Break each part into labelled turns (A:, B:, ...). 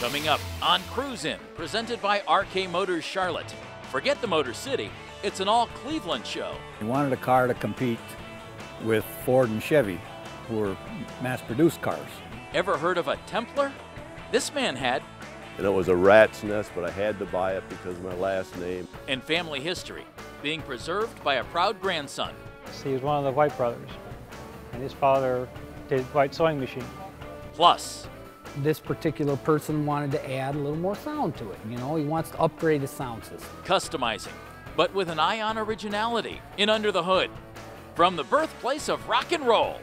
A: Coming up on Cruisin', presented by RK Motors Charlotte. Forget the Motor City, it's an all Cleveland show.
B: He wanted a car to compete with Ford and Chevy, who were mass-produced cars.
A: Ever heard of a Templar? This man had.
C: And it was a rat's nest, but I had to buy it because of my last name.
A: And family history, being preserved by a proud grandson.
D: He was one of the White brothers, and his father did white sewing machine.
A: Plus,
E: this particular person wanted to add a little more sound to it. You know, he wants to upgrade his sound system.
A: Customizing, but with an eye on originality in Under the Hood. From the birthplace of rock and roll.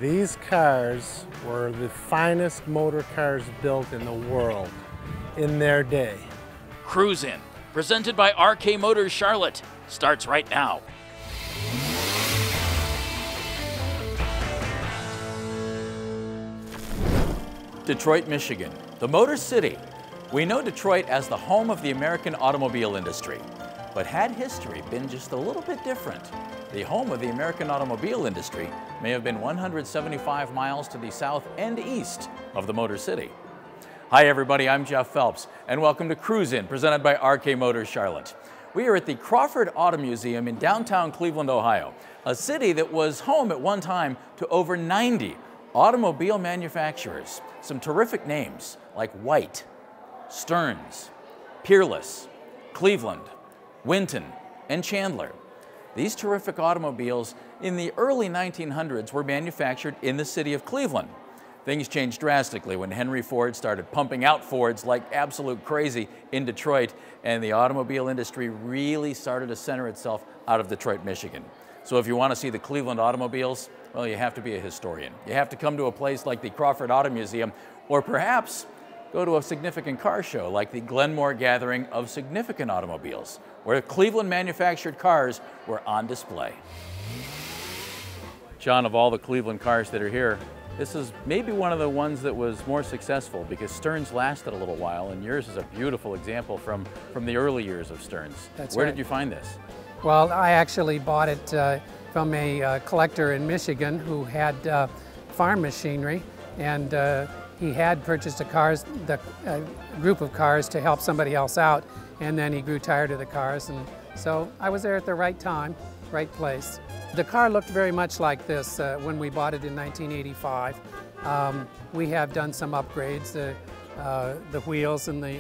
F: These cars were the finest motor cars built in the world in their day.
A: Cruisin', presented by RK Motors Charlotte, starts right now. Detroit, Michigan, the Motor City. We know Detroit as the home of the American automobile industry, but had history been just a little bit different, the home of the American automobile industry may have been 175 miles to the south and east of the Motor City. Hi everybody, I'm Jeff Phelps, and welcome to Cruisin', presented by RK Motors Charlotte. We are at the Crawford Auto Museum in downtown Cleveland, Ohio, a city that was home at one time to over 90 automobile manufacturers. Some terrific names like White, Stearns, Peerless, Cleveland, Winton, and Chandler. These terrific automobiles in the early 1900s were manufactured in the city of Cleveland. Things changed drastically when Henry Ford started pumping out Fords like absolute crazy in Detroit, and the automobile industry really started to center itself out of Detroit, Michigan. So if you want to see the Cleveland automobiles, well, you have to be a historian. You have to come to a place like the Crawford Auto Museum, or perhaps go to a significant car show like the Glenmoor Gathering of Significant Automobiles, where Cleveland manufactured cars were on display. John, of all the Cleveland cars that are here, this is maybe one of the ones that was more successful because Stearns lasted a little while, and yours is a beautiful example from the early years of Stearns. Where did you find this?
G: Well, I actually bought it from a collector in Michigan who had farm machinery, and he had purchased a group of cars to help somebody else out, and then he grew tired of the cars, and so I was there at the right time, right place. The car looked very much like this when we bought it in 1985. We have done some upgrades. The wheels and the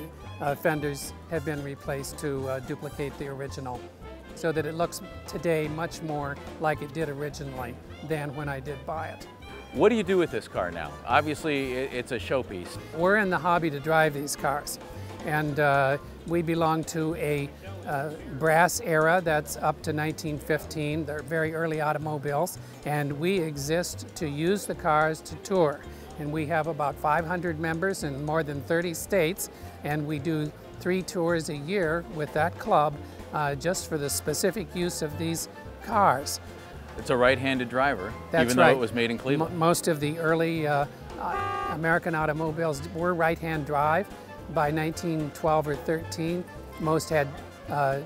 G: fenders have been replaced to duplicate the original, so that it looks today much more like it did originally than when I did buy it.
A: What do you do with this car now? Obviously, it's a showpiece.
G: We're in the hobby to drive these cars, and we belong to a brass era that's up to 1915. They're very early automobiles, and we exist to use the cars to tour. And we have about 500 members in more than 30 states, and we do 3 tours a year with that club just for the specific use of these cars.
A: It's a right-handed driver,
G: That's
A: even
G: right.
A: though it was made in Cleveland.
G: Most of the early American automobiles were right-hand drive. By 1912 or 13, most had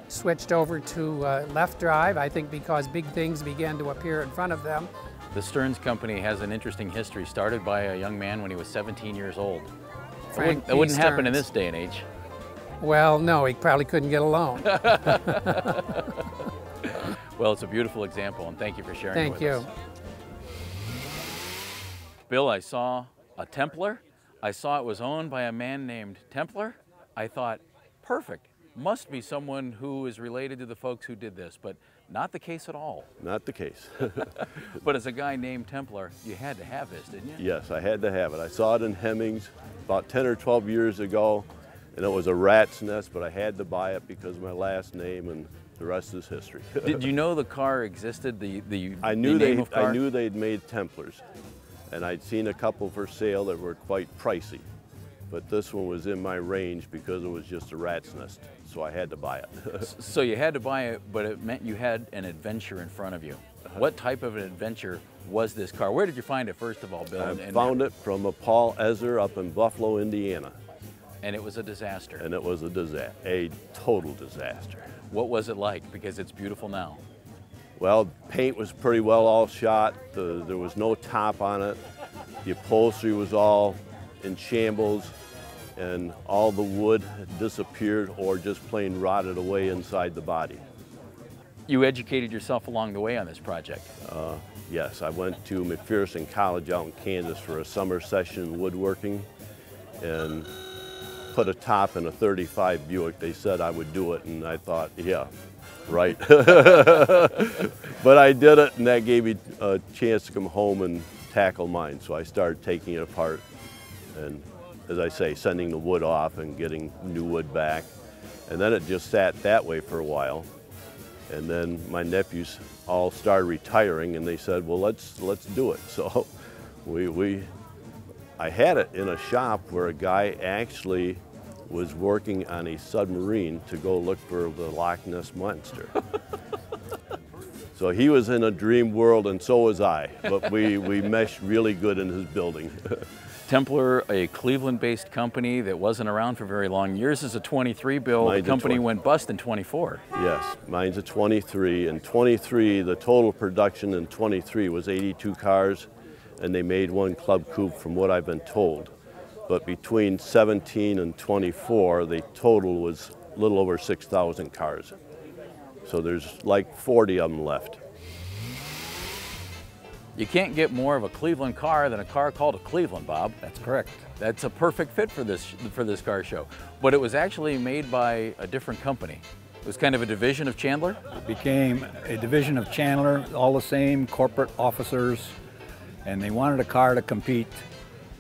G: switched over to left drive, I think because big things began to appear in front of them.
A: The Stearns Company has an interesting history, started by a young man when he was 17 years old. That wouldn't happen in this day and age.
G: Well, no, he probably couldn't get a loan.
A: Well, it's a beautiful example, and thank you for sharing it with us.
G: Thank you.
A: Bill, I saw a Templar. I saw it was owned by a man named Templar. I thought, perfect. Must be someone who is related to the folks who did this, but not the case at all.
C: Not the case.
A: But as a guy named Templar, you had to have this, didn't you?
C: Yes, I had to have it. I saw it in Hemmings about 10 or 12 years ago, and it was a rat's nest, but I had to buy it because of my last name, and the rest is history.
A: Did you know the car existed,
C: I knew they'd made Templars, and I'd seen a couple for sale that were quite pricey. But this one was in my range because it was just a rat's nest, so I had to buy it.
A: So you had to buy it, but it meant you had an adventure in front of you. What type of an adventure was this car? Where did you find it, first of all, Bill?
C: I found it from a Paul Ezer up in Buffalo, Indiana.
A: And it was a disaster.
C: And it was a total disaster.
A: What was it like? Because it's beautiful now.
C: Well, paint was pretty well all shot. There was no top on it. The upholstery was all in shambles. and all the wood disappeared or just plain rotted away inside the body.
A: You educated yourself along the way on this project.
C: Yes, I went to McPherson College out in Kansas for a summer session in woodworking and put a top in a 35 Buick. They said I would do it, and I thought, yeah, right. But I did it, and that gave me a chance to come home and tackle mine. So I started taking it apart and, as I say, sending the wood off and getting new wood back. And then it just sat that way for a while. And then my nephews all started retiring, and they said, well, let's do it. So I had it in a shop where a guy actually was working on a submarine to go look for the Loch Ness Monster. So he was in a dream world, and so was I, but we meshed really good in his building.
A: Templar, a Cleveland-based company that wasn't around for very long. Yours is a 23 build. The company went bust in 24.
C: Yes, mine's a 23. In 23, the total production in 23 was 82 cars, and they made one club coupe from what I've been told. But between 17 and 24, the total was a little over 6,000 cars. So there's like 40 of them left.
A: You can't get more of a Cleveland car than a car called a Cleveland, Bob.
B: That's correct.
A: That's a perfect fit for this car show. But it was actually made by a different company. It was kind of a division of Chandler?
B: It became a division of Chandler, all the same corporate officers, and they wanted a car to compete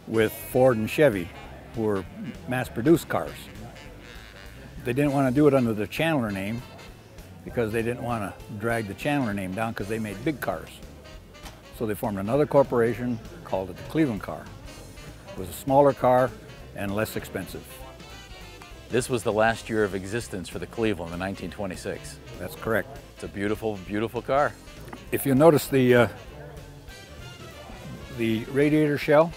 B: with Ford and Chevy, who were mass-produced cars. They didn't want to do it under the Chandler name because they didn't want to drag the Chandler name down because they made big cars. So they formed another corporation, called it the Cleveland car. It was a smaller car and less expensive.
A: This was the last year of existence for the Cleveland in 1926.
B: That's correct.
A: It's a beautiful, beautiful car.
B: If you notice the radiator shell,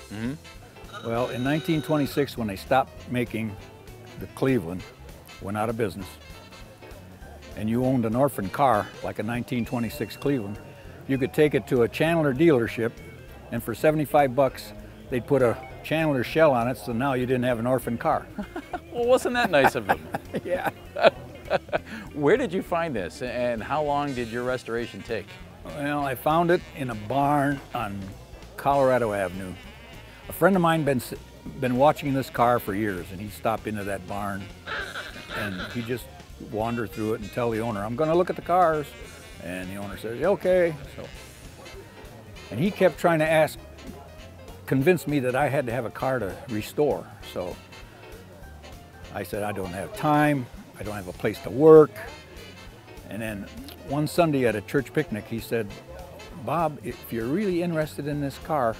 B: well, in 1926, when they stopped making the Cleveland, went out of business, and you owned an orphan car, like a 1926 Cleveland, you could take it to a Chandler dealership, and for 75 bucks, they'd put a Chandler shell on it, so now you didn't have an orphan car.
A: Well, wasn't that nice of them?
B: Yeah.
A: Where did you find this, and how long did your restoration take?
B: Well, I found it in a barn on Colorado Avenue. A friend of mine been watching this car for years, and he stopped into that barn, and he just wandered through it and tell the owner, I'm going to look at the cars. And the owner says, okay. So, and he kept trying to convince me that I had to have a car to restore. So I said, I don't have time, I don't have a place to work. And then one Sunday at a church picnic, he said, Bob, if you're really interested in this car,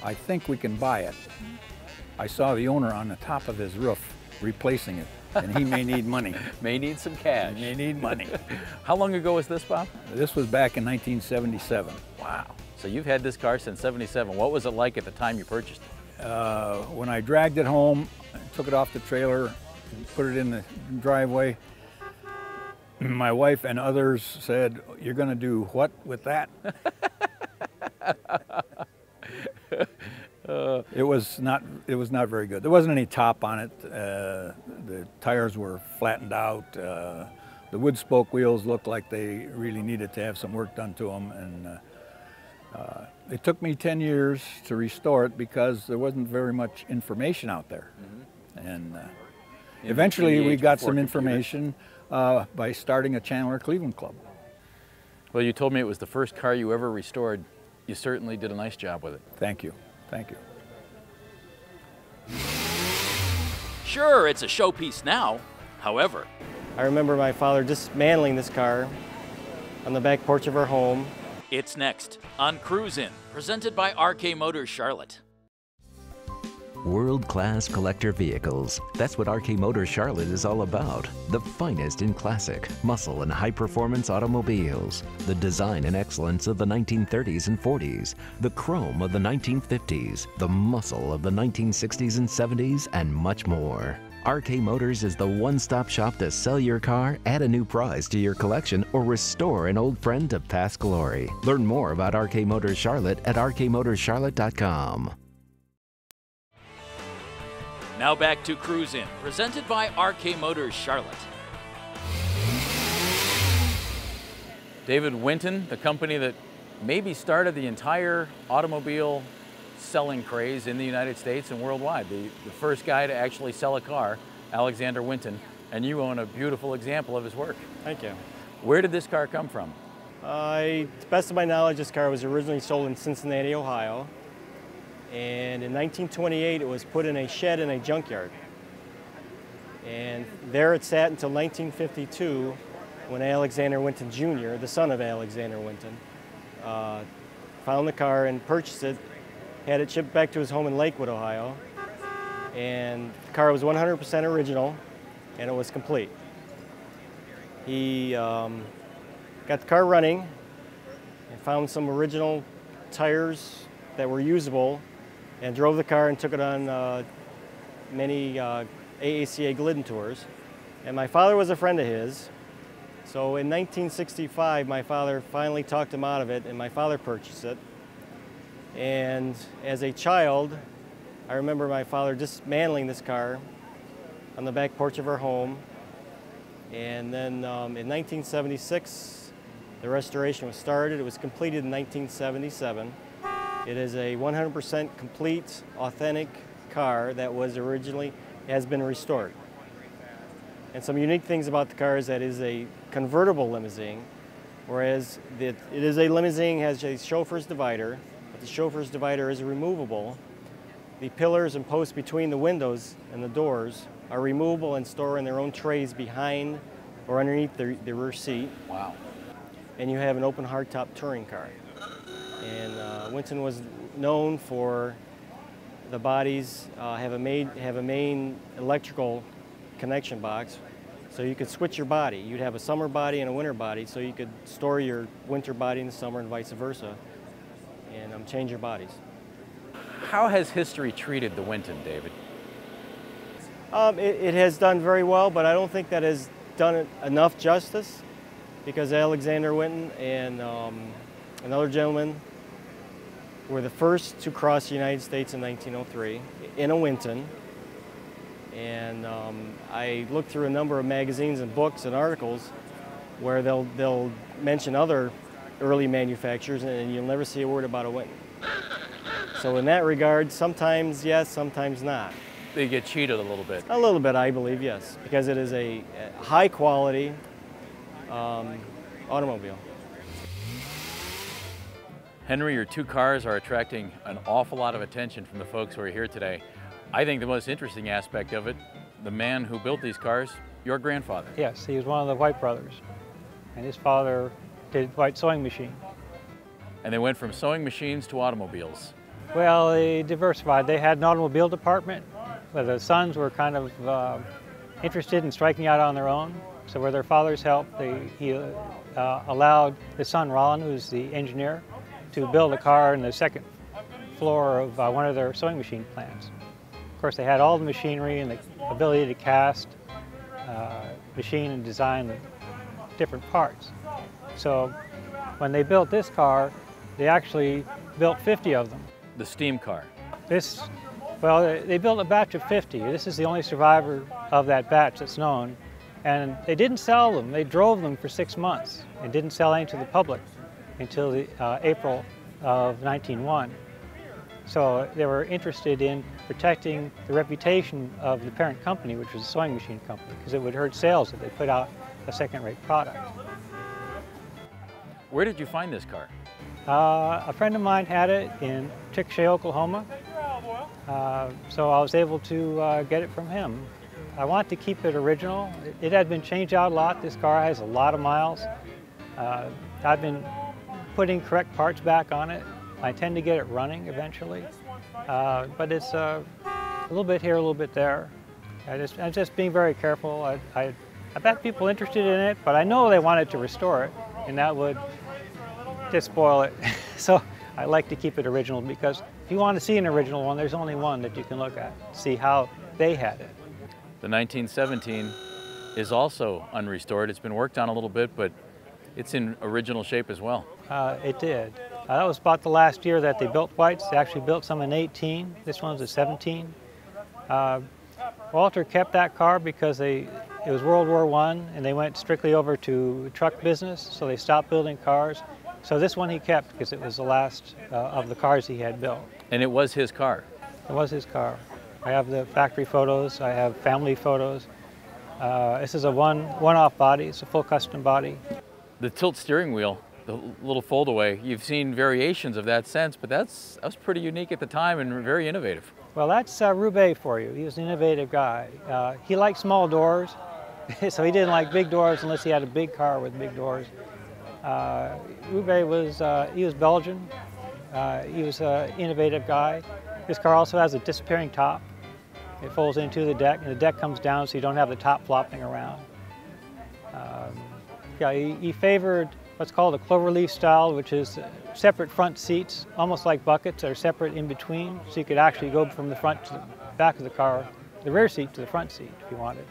B: I think we can buy it. I saw the owner on the top of his roof replacing it. And he may need money.
A: May need some cash.
B: May need money.
A: How long ago was this, Bob?
B: This was back in 1977.
A: Wow. So you've had this car since '77. What was it like at the time you purchased it?
B: When I dragged it home, I took it off the trailer, put it in the driveway, my wife and others said, you're going to do what with that? It was not very good. There wasn't any top on it. The tires were flattened out. The wood spoke wheels looked like they really needed to have some work done to them. And it took me 10 years to restore it because there wasn't very much information out there. Mm-hmm. And eventually we got some information by starting a Chandler Cleveland Club.
A: Well, you told me it was the first car you ever restored. You certainly did a nice job with it.
B: Thank you. Thank you.
H: Sure, it's a showpiece now. However,
I: I remember my father dismantling this car on the back porch of our home.
H: It's next on Cruise In, presented by RK Motors Charlotte.
J: World-class collector vehicles. That's what RK Motors Charlotte is all about. The finest in classic, muscle, and high-performance automobiles. The design and excellence of the 1930s and 40s. The chrome of the 1950s. The muscle of the 1960s and 70s, and much more. RK Motors is the one-stop shop to sell your car, add a new prize to your collection, or restore an old friend to past glory. Learn more about RK Motors Charlotte at rkmotorscharlotte.com.
H: Now back to Cruise In, presented by RK Motors Charlotte.
A: David, Winton, the company that maybe started the entire automobile selling craze in the United States and worldwide. The first guy to actually sell a car, Alexander Winton, and you own a beautiful example of his work.
I: Thank you.
A: Where did this car come from?
I: To the best of my knowledge, this car was originally sold in Cincinnati, Ohio. And in 1928, it was put in a shed in a junkyard. And there it sat until 1952, when Alexander Winton Jr., the son of Alexander Winton, found the car and purchased it, had it shipped back to his home in Lakewood, Ohio. And the car was 100% original, and it was complete. He got the car running and found some original tires that were usable and drove the car and took it on many AACA Glidden tours. And my father was a friend of his. So in 1965, my father finally talked him out of it, and my father purchased it. And as a child, I remember my father dismantling this car on the back porch of our home. And then in 1976, the restoration was started. It was completed in 1977. It is a 100% complete, authentic car that has been restored. And some unique things about the car is that it is a convertible limousine, whereas it is a limousine, has a chauffeur's divider, but the chauffeur's divider is removable. The pillars and posts between the windows and the doors are removable and store in their own trays behind or underneath the rear seat.
A: Wow.
I: And you have an open hardtop touring car. And Winton was known for the bodies have a main electrical connection box, so you could switch your body. You'd have a summer body and a winter body, so you could store your winter body in the summer and vice versa, and change your bodies.
A: How has history treated the Winton, David?
I: It has done very well, but I don't think that has done it enough justice, because Alexander Winton and another gentleman were the first to cross the United States in 1903 in a Winton. And I looked through a number of magazines and books and articles where they'll mention other early manufacturers, and you'll never see a word about a Winton. So in that regard, sometimes yes, sometimes not.
A: They get cheated a little bit.
I: A little bit, I believe, yes, because it is a high quality automobile.
A: Henry, your two cars are attracting an awful lot of attention from the folks who are here today. I think the most interesting aspect of it, the man who built these cars, your grandfather.
D: Yes, he was one of the White brothers, and his father did White sewing machine.
A: And they went from sewing machines to automobiles.
D: Well, they diversified. They had an automobile department, but the sons were kind of interested in striking out on their own. So with their father's help, he allowed his son, Rollin, who's the engineer, to build a car in the second floor of one of their sewing machine plants. Of course, they had all the machinery and the ability to cast, machine and design the different parts. So when they built this car, they actually built 50 of them.
A: The steam car.
D: Well, they built a batch of 50. This is the only survivor of that batch that's known. And they didn't sell them. They drove them for 6 months and didn't sell any to the public until April of 1901. So they were interested in protecting the reputation of the parent company, which was the sewing machine company, because it would hurt sales if they put out a second-rate product.
A: Where did you find this car?
D: A friend of mine had it in Chickasha, Oklahoma, so I was able to get it from him. I want to keep it original. It had been changed out a lot. This car has a lot of miles. I've been putting correct parts back on it. I tend to get it running eventually, but it's a little bit here, a little bit there. I'm just being very careful. I've had people interested in it, but I know they wanted to restore it, and that would just spoil it. So I like to keep it original, because if you want to see an original one, there's only one that you can look at, see how they had it.
A: The 1917 is also unrestored. It's been worked on a little bit, but it's in original shape as well.
D: It did. That was about the last year that they built Whites. They actually built some in 18. This one's a 17. Walter kept that car because it was World War I and they went strictly over to truck business, so they stopped building cars. So this one he kept because it was the last of the cars he had built.
A: And it was his car?
D: It was his car. I have the factory photos, I have family photos. This is a one-off body, it's a full custom body.
A: The tilt steering wheel, the little fold-away, you've seen variations of that since, but that was pretty unique at the time and very innovative.
D: Well, that's Roubaix for you. He was an innovative guy. He liked small doors, so he didn't like big doors unless he had a big car with big doors. Roubaix he was Belgian. He was an innovative guy. His car also has a disappearing top. It folds into the deck, and the deck comes down so you don't have the top flopping around. Yeah, he favored what's called a cloverleaf style, which is separate front seats, almost like buckets, that are separate in between, so you could actually go from the front to the back of the car, the rear seat to the front seat if you wanted.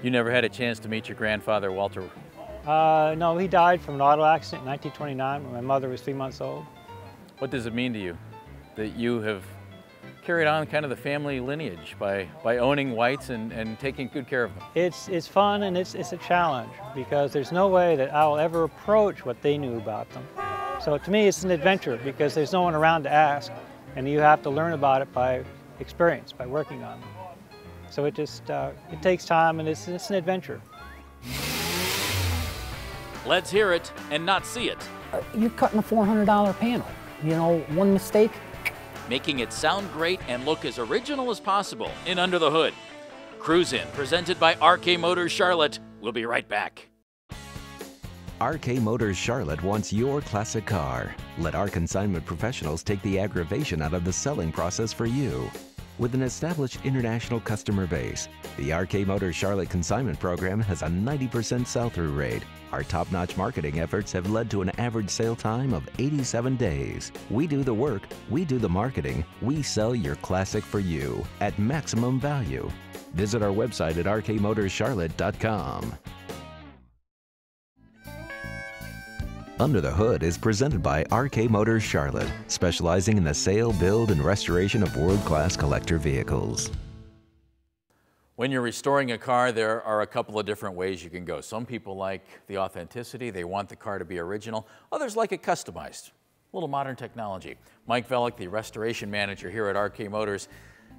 A: You never had a chance to meet your grandfather, Walter?
D: No, he died from an auto accident in 1929 when my mother was 3 months old.
A: What does it mean to you that you have carried on kind of the family lineage by owning whites and taking good care of them?
D: It's fun and it's a challenge because there's no way that I'll ever approach what they knew about them. So to me it's an adventure because there's no one around to ask and you have to learn about it by experience, by working on them. So it takes time and it's an adventure.
H: Let's hear it and not see it.
E: You're cutting a $400 panel. You know, one mistake.
H: Making it sound great and look as original as possible in Under the Hood. Cruise In, presented by RK Motors Charlotte. We'll be right back.
J: RK Motors Charlotte wants your classic car. Let our consignment professionals take the aggravation out of the selling process for you. With an established international customer base, the RK Motors Charlotte consignment program has a 90% sell-through rate. Our top-notch marketing efforts have led to an average sale time of 87 days. We do the work, we do the marketing, we sell your classic for you at maximum value. Visit our website at rkmotorscharlotte.com. Under the Hood is presented by RK Motors Charlotte, specializing in the sale, build, and restoration of world-class collector vehicles.
A: When you're restoring a car, there are a couple of different ways you can go. Some people like the authenticity. They want the car to be original. Others like it customized. A little modern technology. Mike Velick, the restoration manager here at RK Motors,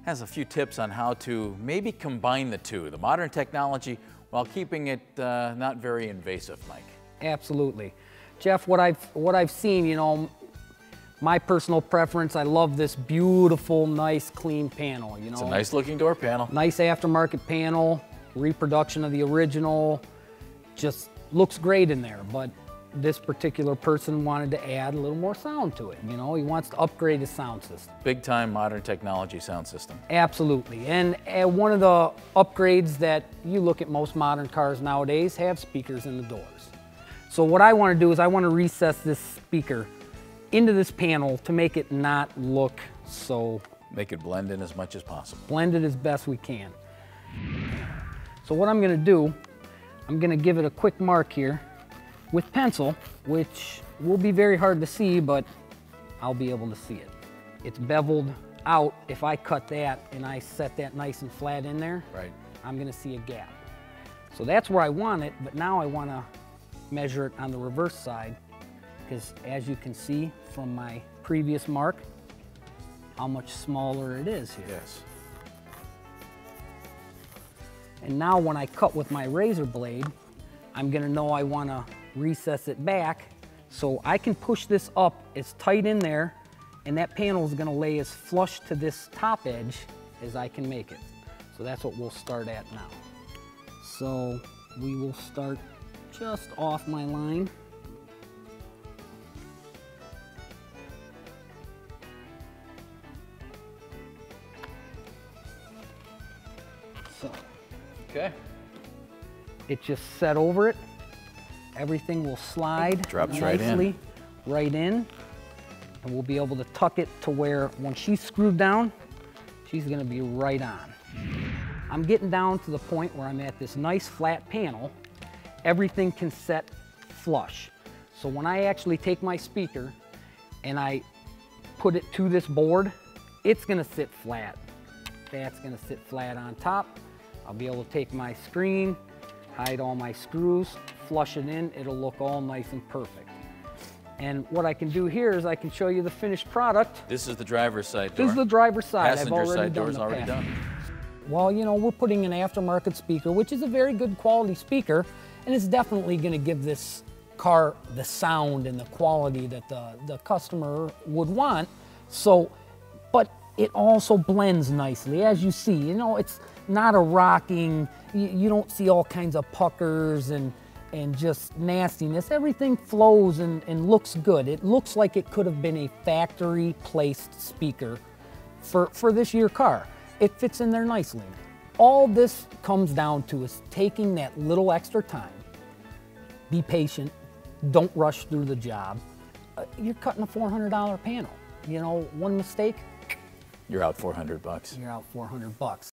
A: has a few tips on how to maybe combine the two, the modern technology, while keeping it not very invasive, Mike.
E: Absolutely. Jeff, what I've seen, you know, my personal preference, I love this beautiful, nice, clean panel. You know,
A: it's a nice looking door panel.
E: Nice aftermarket panel, reproduction of the original, just looks great in there. But this particular person wanted to add a little more sound to it. You know, he wants to upgrade his sound system.
A: Big time modern technology sound system.
E: Absolutely. And one of the upgrades that you look at most modern cars nowadays have speakers in the doors. So what I want to do is I want to recess this speaker into this panel to make it not look so...
A: Make it blend in as much as possible.
E: Blend it as best we can. So what I'm going to do, I'm going to give it a quick mark here with pencil, which will be very hard to see, but I'll be able to see it. It's beveled out. If I cut that and I set that nice and flat in there,
A: right,
E: I'm going to see a gap. So that's where I want it, but now I want to measure it on the reverse side, because as you can see from my previous mark, how much smaller it is here.
A: Yes.
E: And now when I cut with my razor blade, I'm going to know I want to recess it back, so I can push this up as tight in there, and that panel is going to lay as flush to this top edge as I can make it. So that's what we'll start at now. So we will start just off my line. So,
A: okay.
E: It just set over it. Everything will slide
A: drops
E: nicely right in, and we'll be able to tuck it to where when she's screwed down, she's going to be right on. I'm getting down to the point where I'm at this nice flat panel. Everything can set flush. So when I actually take my speaker and I put it to this board, it's going to sit flat. That's gonna sit flat on top. I'll be able to take my screen, hide all my screws, flush it in, it'll look all nice and perfect. And what I can do here is I can show you the finished product.
A: This is the driver's side door.
E: This is the driver's side.
A: Passenger side door is already done.
E: Well, you know, we're putting an aftermarket speaker, which is a very good quality speaker, and it's definitely going to give this car the sound and the quality that the customer would want. So, but it also blends nicely, as you see. You know, it's not a rocking, you don't see all kinds of puckers and just nastiness. Everything flows and looks good. It looks like it could have been a factory placed speaker for this year car. It fits in there nicely. All this comes down to is taking that little extra time. Be patient, don't rush through the job. You're cutting a $400 panel. You know, one mistake,
A: you're out $400.
E: You're out $400.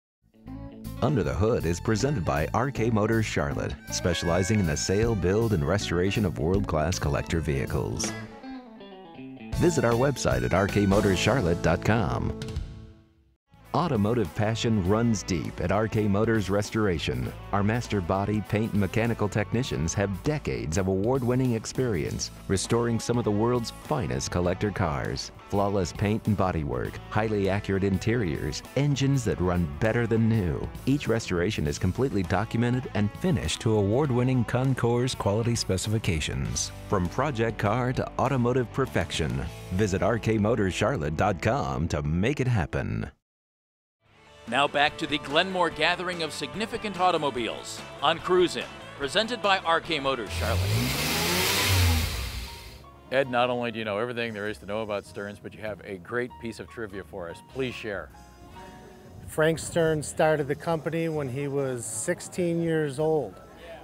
J: Under the Hood is presented by RK Motors Charlotte, specializing in the sale, build, and restoration of world-class collector vehicles. Visit our website at rkmotorscharlotte.com. Automotive passion runs deep at RK Motors Restoration. Our master body, paint, and mechanical technicians have decades of award-winning experience restoring some of the world's finest collector cars. Flawless paint and bodywork, highly accurate interiors, engines that run better than new. Each restoration is completely documented and finished to award-winning Concours quality specifications. From project car to automotive perfection, visit rkmotorscharlotte.com to make it happen.
H: Now back to the Glenmoor gathering of significant automobiles on Cruise In, presented by RK Motors Charlotte.
A: Ed, not only do you know everything there is to know about Stearns, but you have a great piece of trivia for us. Please share.
F: Frank Stearns started the company when he was 16 years old,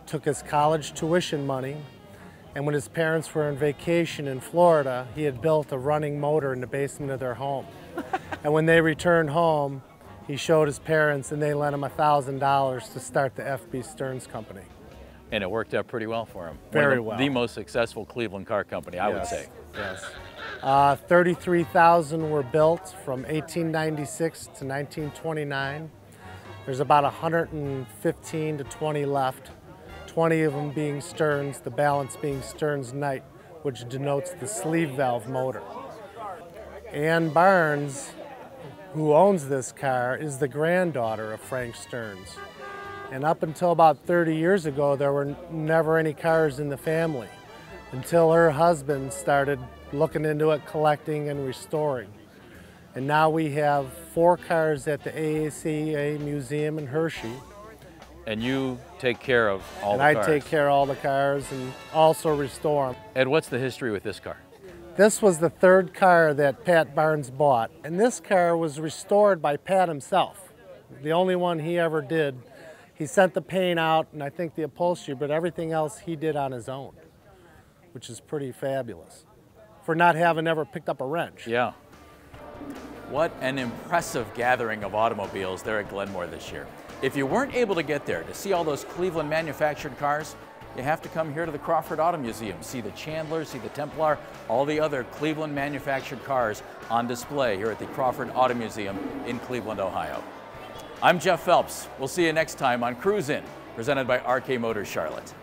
F: took his college tuition money, and when his parents were on vacation in Florida, he had built a running motor in the basement of their home. And when they returned home, he showed his parents and they lent him $1,000 to start the FB Stearns Company.
A: And it worked out pretty well for him.
F: Very well.
A: The most successful Cleveland car company, I would say.
F: Yes. 33,000 were built from 1896 to 1929. There's about 115 to 20 left, 20 of them being Stearns, the balance being Stearns Knight, which denotes the sleeve valve motor. Ann Barnes, who owns this car, is the granddaughter of Frank Stearns. And up until about 30 years ago, there were never any cars in the family until her husband started looking into it, collecting and restoring. And now we have 4 cars at the AACA Museum in Hershey.
A: And you take care of all the cars?
F: And I take care of all the cars and also restore them.
A: Ed, what's the history with this car?
F: This was the 3rd car that Pat Barnes bought, and this car was restored by Pat himself. The only one he ever did. He sent the paint out and I think the upholstery, but everything else he did on his own, which is pretty fabulous for not having ever picked up a wrench.
A: Yeah. What an impressive gathering of automobiles there at Glenmoor this year. If you weren't able to get there to see all those Cleveland manufactured cars, you have to come here to the Crawford Auto Museum, see the Chandler, see the Templar, all the other Cleveland manufactured cars on display here at the Crawford Auto Museum in Cleveland, Ohio. I'm Jeff Phelps. We'll see you next time on Cruise In, presented by RK Motors Charlotte.